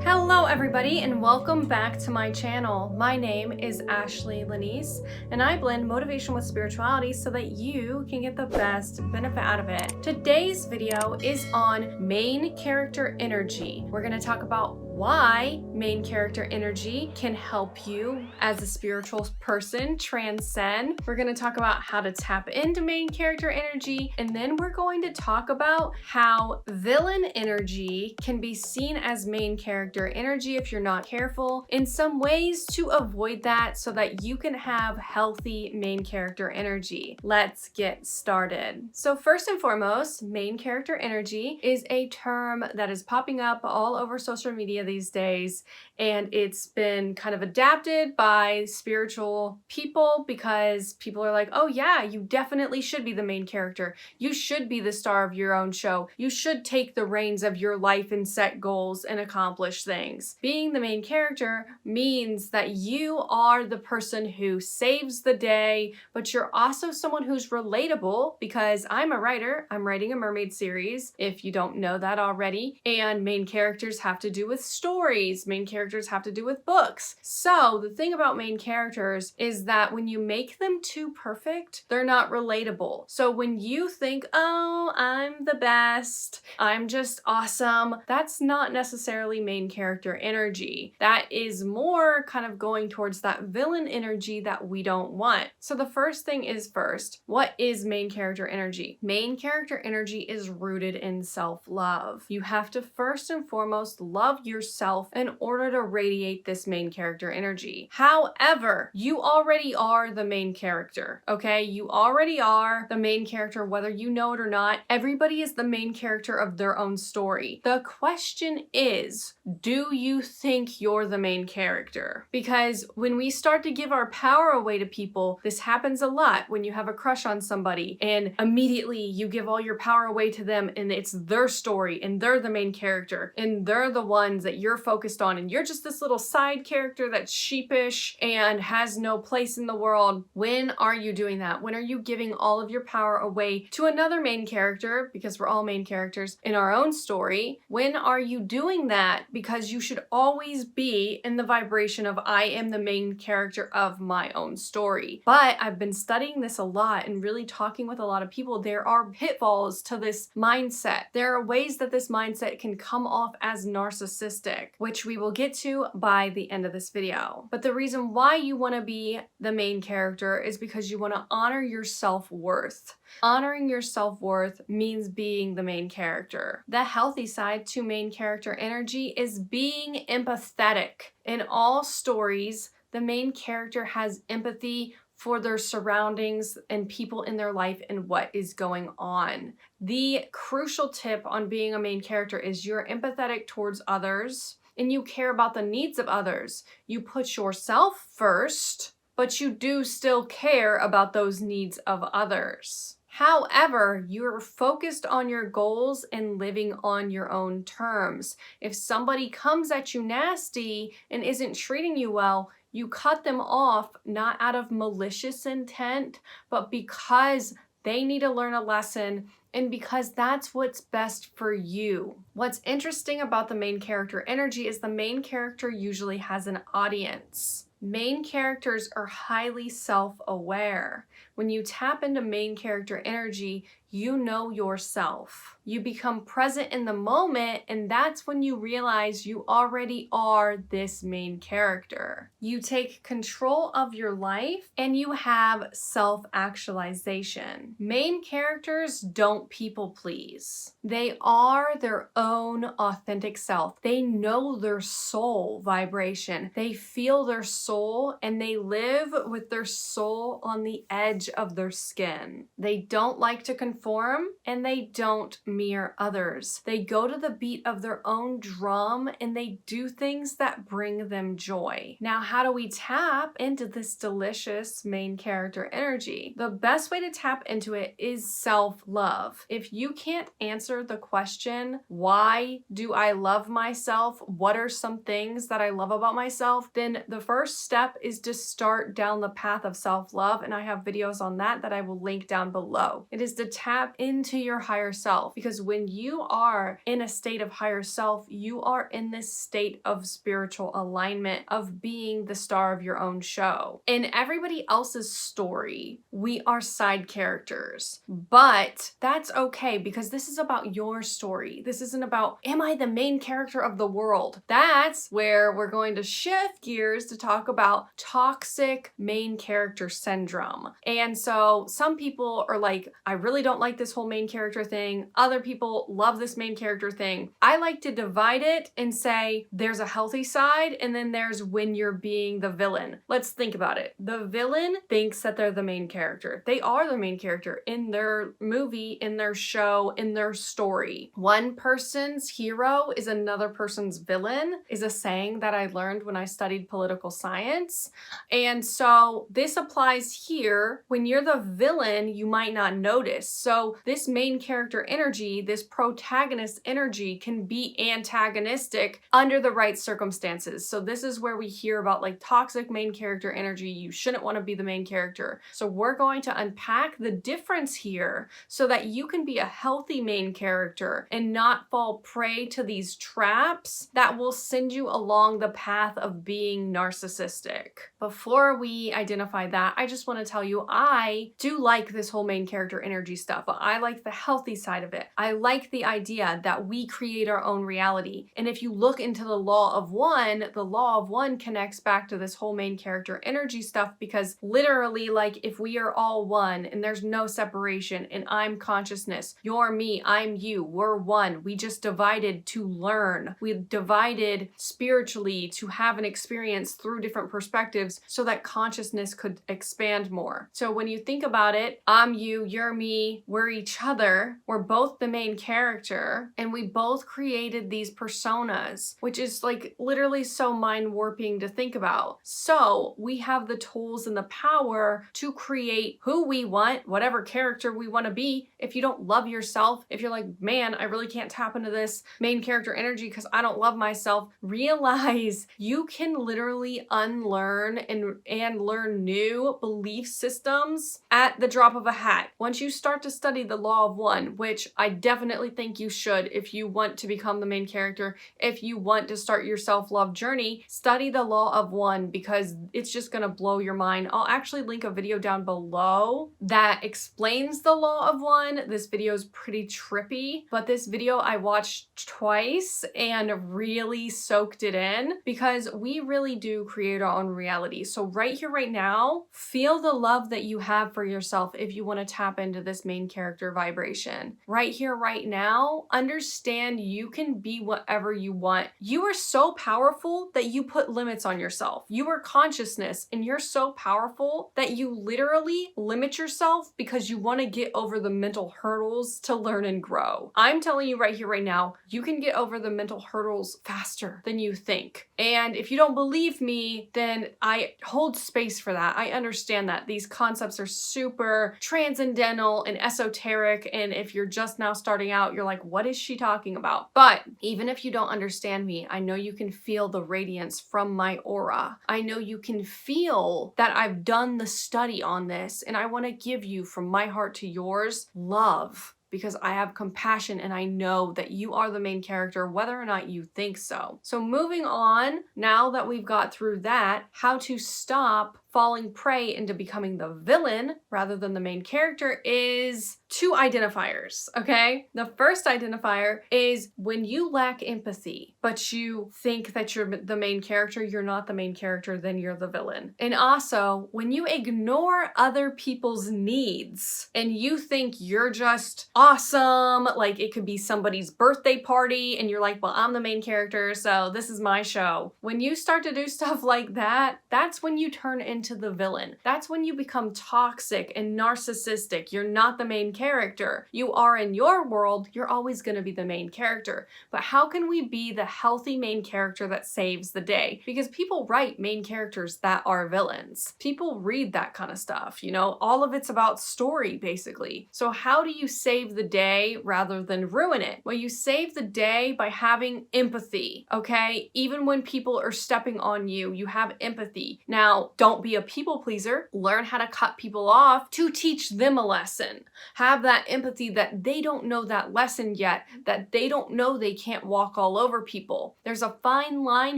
Hello everybody and welcome back to my channel. My name is Ashley Lanese and I blend motivation with spirituality so that you can get the best benefit out of it. Today's video is on main character energy. We're going to talk about why main character energy can help you as a spiritual person transcend. We're going to talk about how to tap into main character energy, and then we're going to talk about how villain energy can be seen as main character energy if you're not careful, and some ways to avoid that so that you can have healthy main character energy. Let's get started. So first and foremost, main character energy is a term that is popping up all over social media these days, and it's been kind of adapted by spiritual people because people are like, oh yeah, you definitely should be the main character. You should be the star of your own show. You should take the reins of your life and set goals and accomplish things. Being the main character means that you are the person who saves the day, but you're also someone who's relatable because I'm a writer. I'm writing a mermaid series, if you don't know that already, and main characters have to do with stories. Main characters have to do with books. So the thing about main characters is that when you make them too perfect, they're not relatable. So when you think, oh, I'm the best, I'm just awesome, that's not necessarily main character energy. That is more kind of going towards that villain energy that we don't want. So the first thing is first, what is main character energy? Main character energy is rooted in self-love. You have to first and foremost love yourself in order to radiate this main character energy. However, you already are the main character, okay? You already are the main character, whether you know it or not. Everybody is the main character of their own story. The question is, do you think you're the main character? Because when we start to give our power away to people, this happens a lot when you have a crush on somebody and immediately you give all your power away to them and it's their story and they're the main character and they're the ones that you're focused on and you're just this little side character that's sheepish and has no place in the world. When are you doing that? When are you giving all of your power away to another main character, because we're all main characters in our own story? When are you doing that? Because you should always be in the vibration of I am the main character of my own story. But I've been studying this a lot and really talking with a lot of people. There are pitfalls to this mindset. There are ways that this mindset can come off as narcissistic, which we will get to by the end of this video. But the reason why you want to be the main character is because you want to honor your self-worth. Honoring your self-worth means being the main character. The healthy side to main character energy is being empathetic. In all stories, the main character has empathy for their surroundings and people in their life and what is going on. The crucial tip on being a main character is you're empathetic towards others and you care about the needs of others. You put yourself first, but you do still care about those needs of others. However, you're focused on your goals and living on your own terms. If somebody comes at you nasty and isn't treating you well, you cut them off not out of malicious intent, but because they need to learn a lesson and because that's what's best for you. What's interesting about the main character energy is the main character usually has an audience. Main characters are highly self-aware. When you tap into main character energy, you know yourself. You become present in the moment, and that's when you realize you already are this main character. You take control of your life and you have self-actualization. Main characters don't people please. They are their own authentic self. They know their soul vibration. They feel their soul and they live with their soul on the edge of their skin. They don't like to conform and they don't mirror others. They go to the beat of their own drum and they do things that bring them joy. Now, how do we tap into this delicious main character energy? The best way to tap into it is self-love. If you can't answer the question, why do I love myself? What are some things that I love about myself? Then the first step is to start down the path of self-love, and I have videos on that I will link down below. It is to tap tap into your higher self, because when you are in a state of higher self, you are in this state of spiritual alignment, of being the star of your own show. In everybody else's story, we are side characters, but that's okay, because this is about your story. This isn't about, am I the main character of the world? That's where we're going to shift gears to talk about toxic main character syndrome. And so some people are like, I really don't like this whole main character thing. Other people love this main character thing. I like to divide it and say there's a healthy side, and then there's when you're being the villain. Let's think about it. The villain thinks that they're the main character. They are the main character in their movie, in their show, in their story. One person's hero is another person's villain, is a saying that I learned when I studied political science. And so this applies here. When you're the villain, you might not notice. So this main character energy, this protagonist energy, can be antagonistic under the right circumstances. So this is where we hear about like toxic main character energy. You shouldn't want to be the main character. So we're going to unpack the difference here so that you can be a healthy main character and not fall prey to these traps that will send you along the path of being narcissistic. Before we identify that, I just want to tell you, I do like this whole main character energy stuff, but I like the healthy side of it. I like the idea that we create our own reality. And if you look into the law of one connects back to this whole main character energy stuff, because literally, like, if we are all one and there's no separation, and I'm consciousness, you're me, I'm you, we're one. We just divided to learn. We divided spiritually to have an experience through different perspectives so that consciousness could expand more. So when you think about it, I'm you, you're me, we're each other, we're both the main character, and we both created these personas, which is like literally so mind warping to think about. So we have the tools and the power to create who we want, whatever character we want to be. If you don't love yourself, if you're like, man, I really can't tap into this main character energy because I don't love myself, realize you can literally unlearn and learn new belief systems at the drop of a hat. Once you start to study the law of one, which I definitely think you should if you want to become the main character, if you want to start your self-love journey, study the law of one, because it's just going to blow your mind. I'll actually link a video down below that explains the law of one. This video is pretty trippy, but this video I watched twice and really soaked it in, because we really do create our own reality. So right here, right now, feel the love that you have for yourself if you want to tap into this main character vibration. Right here, right now, understand you can be whatever you want. You are so powerful that you put limits on yourself. You are consciousness, and you're so powerful that you literally limit yourself because you want to get over the mental hurdles to learn and grow. I'm telling you right here, right now, you can get over the mental hurdles faster than you think. And if you don't believe me, then I hold space for that. I understand that these concepts are super transcendental and esoteric, and if you're just now starting out, you're like, what is she talking about? But even if you don't understand me, I know you can feel the radiance from my aura. I know you can feel that I've done the study on this, and I want to give you, from my heart to yours, love, because I have compassion and I know that you are the main character, whether or not you think so. So moving on, now that we've got through that, how to stop falling prey into becoming the villain rather than the main character is two identifiers, okay? The first identifier is when you lack empathy, but you think that you're the main character, you're not the main character, then you're the villain. And also, when you ignore other people's needs and you think you're just awesome, like it could be somebody's birthday party and you're like, well, I'm the main character, so this is my show. When you start to do stuff like that, that's when you turn into the villain. That's when you become toxic and narcissistic. You're not the main character. You are in your world, you're always going to be the main character. But how can we be the healthy main character that saves the day? Because people write main characters that are villains. People read that kind of stuff, you know, all of it's about story basically. So how do you save the day rather than ruin it? Well, you save the day by having empathy, okay? Even when people are stepping on you, you have empathy. Now, don't be be a people pleaser, learn how to cut people off to teach them a lesson. Have that empathy that they don't know that lesson yet, that they don't know they can't walk all over people. There's a fine line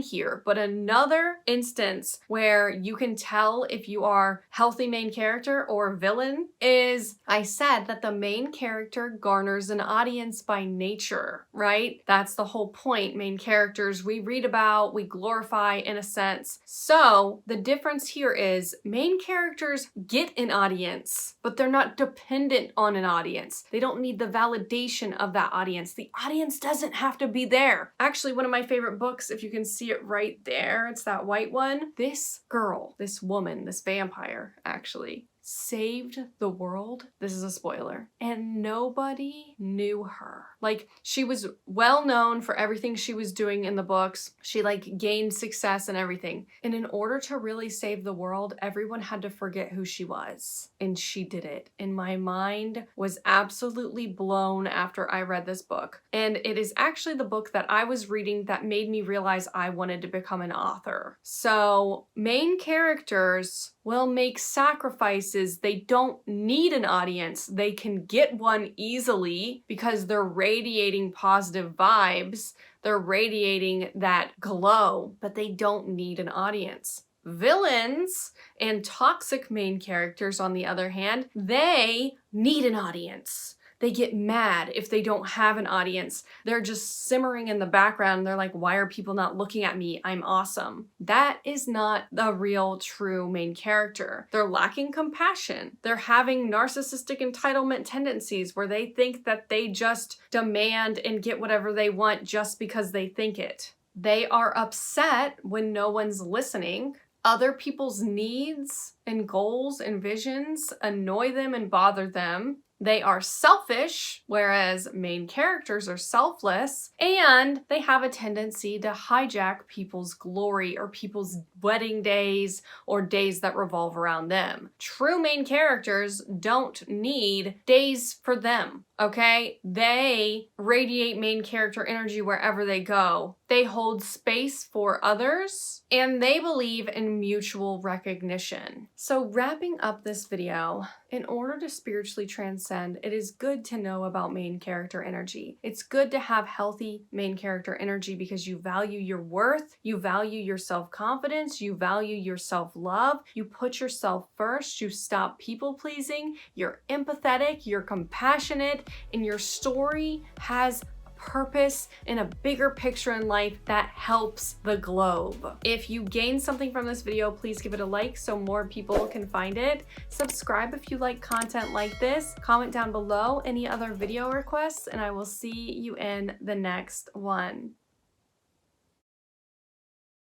here, but another instance where you can tell if you are healthy main character or villain is I said that the main character garners an audience by nature, right? That's the whole point. Main characters we read about, we glorify in a sense. So the difference here is main characters get an audience, but they're not dependent on an audience. They don't need the validation of that audience. The audience doesn't have to be there. Actually, one of my favorite books, if you can see it right there, it's that white one. This girl, this woman, this vampire, actually saved the world. This is a spoiler. And nobody knew her. Like, she was well known for everything she was doing in the books. She like gained success and everything. And in order to really save the world, everyone had to forget who she was. And she did it. And my mind was absolutely blown after I read this book. And it is actually the book that I was reading that made me realize I wanted to become an author. So main characters will make sacrifices. They don't need an audience. They can get one easily because they're radiating positive vibes. They're radiating that glow, but they don't need an audience. Villains and toxic main characters, on the other hand, they need an audience. They get mad if they don't have an audience. They're just simmering in the background. They're like, why are people not looking at me? I'm awesome. That is not the real true main character. They're lacking compassion. They're having narcissistic entitlement tendencies where they think that they just demand and get whatever they want just because they think it. They are upset when no one's listening. Other people's needs and goals and visions annoy them and bother them. They are selfish, whereas main characters are selfless, and they have a tendency to hijack people's glory or people's wedding days or days that revolve around them. True main characters don't need days for them, okay? They radiate main character energy wherever they go. They hold space for others, and they believe in mutual recognition. So wrapping up this video, in order to spiritually transcend, it is good to know about main character energy. It's good to have healthy main character energy because you value your worth, you value your self-confidence, you value your self-love, you put yourself first, you stop people-pleasing, you're empathetic, you're compassionate, and your story has purpose and a bigger picture in life that helps the globe. If you gain something from this video, please give it a like so more people can find it. Subscribe if you like content like this. Comment down below any other video requests, and I will see you in the next one.